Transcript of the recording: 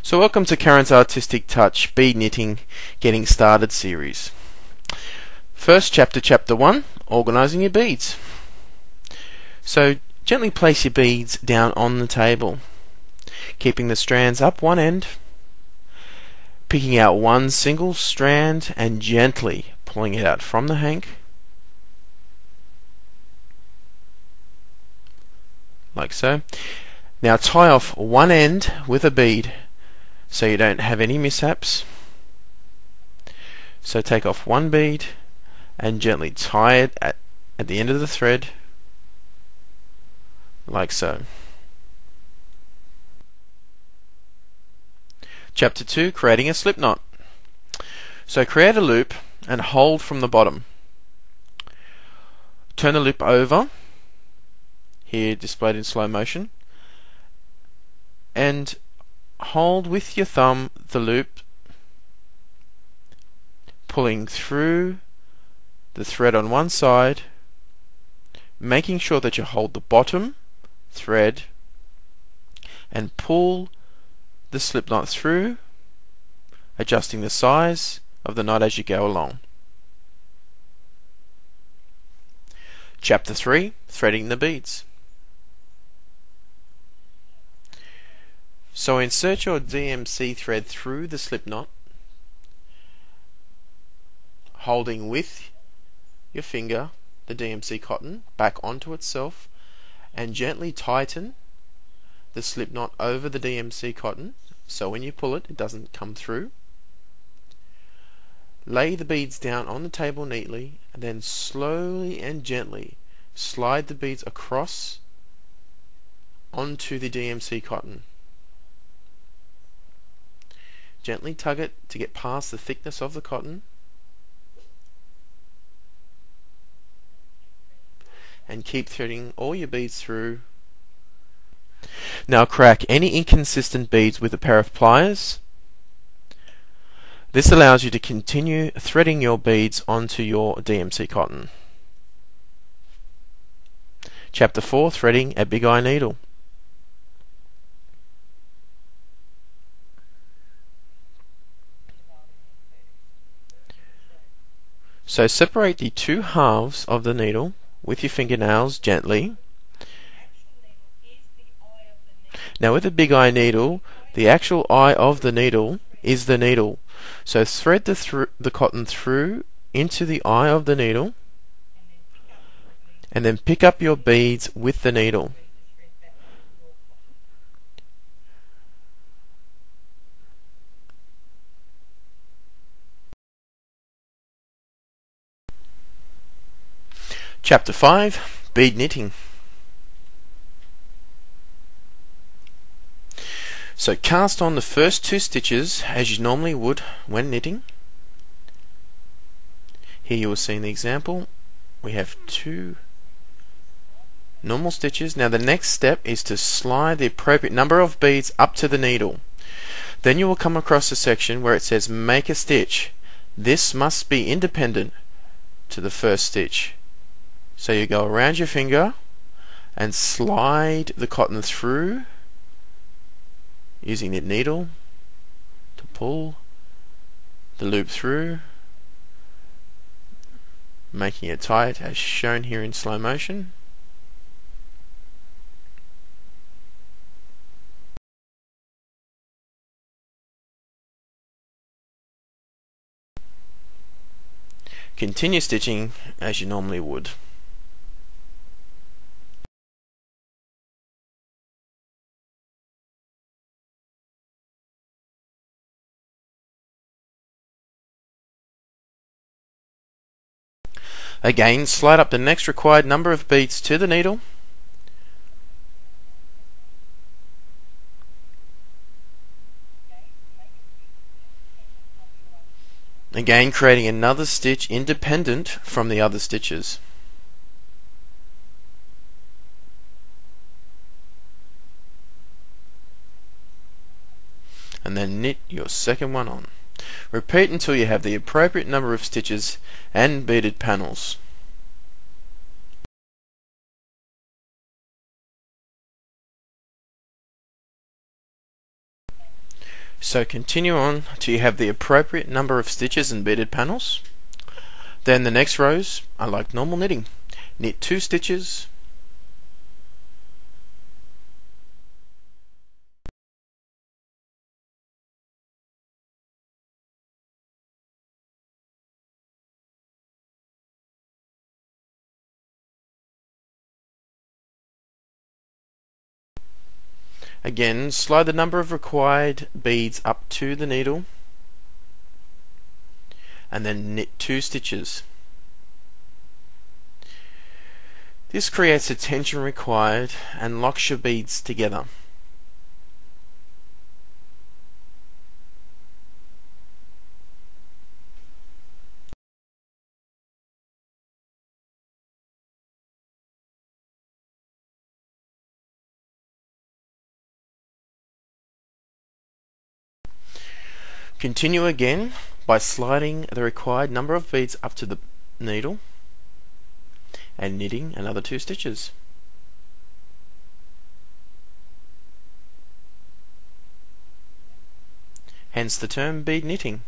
So welcome to Karen's Artistic Touch Bead Knitting Getting Started series. First chapter, chapter 1, organising your beads. So gently place your beads down on the table, keeping the strands up one end, picking out one single strand and gently pulling it out from the hank, like so. Now tie off one end with a bead so you don't have any mishaps. So take off one bead and gently tie it at the end of the thread, like so. Chapter 2, creating a slip knot. So create a loop and hold from the bottom. Turn the loop over, here displayed in slow motion, and hold with your thumb the loop, pulling through the thread on one side, making sure that you hold the bottom thread and pull the slip knot through, adjusting the size of the knot as you go along. Chapter 3, threading the beads. So insert your DMC thread through the slip knot, holding with your finger the DMC cotton back onto itself, and gently tighten the slip knot over the DMC cotton so when you pull it, it doesn't come through. Lay the beads down on the table neatly, and then slowly and gently slide the beads across onto the DMC cotton. Gently tug it to get past the thickness of the cotton, and keep threading all your beads through. Now crack any inconsistent beads with a pair of pliers. This allows you to continue threading your beads onto your DMC cotton. Chapter 4, threading a big eye needle. So separate the two halves of the needle with your fingernails gently. Now with a big eye needle, the actual eye of the needle is the needle. So thread the cotton through into the eye of the needle, and then pick up your beads with the needle. Chapter 5, bead knitting. So cast on the first 2 stitches as you normally would when knitting. Here you will see in the example we have 2 normal stitches. Now the next step is to slide the appropriate number of beads up to the needle. Then you will come across a section where it says make a stitch. This must be independent to the first stitch. So you go around your finger and slide the cotton through using the needle to pull the loop through, making it tight as shown here in slow motion. Continue stitching as you normally would. Again, slide up the next required number of beads to the needle. Again, creating another stitch independent from the other stitches. And then knit your second one on. Repeat until you have the appropriate number of stitches and beaded panels. So continue on till you have the appropriate number of stitches and beaded panels. Then the next rows are like normal knitting. Knit 2 stitches, again slide the number of required beads up to the needle, and then knit 2 stitches. This creates the tension required and locks your beads together. Continue again by sliding the required number of beads up to the needle and knitting another 2 stitches. Hence the term bead knitting.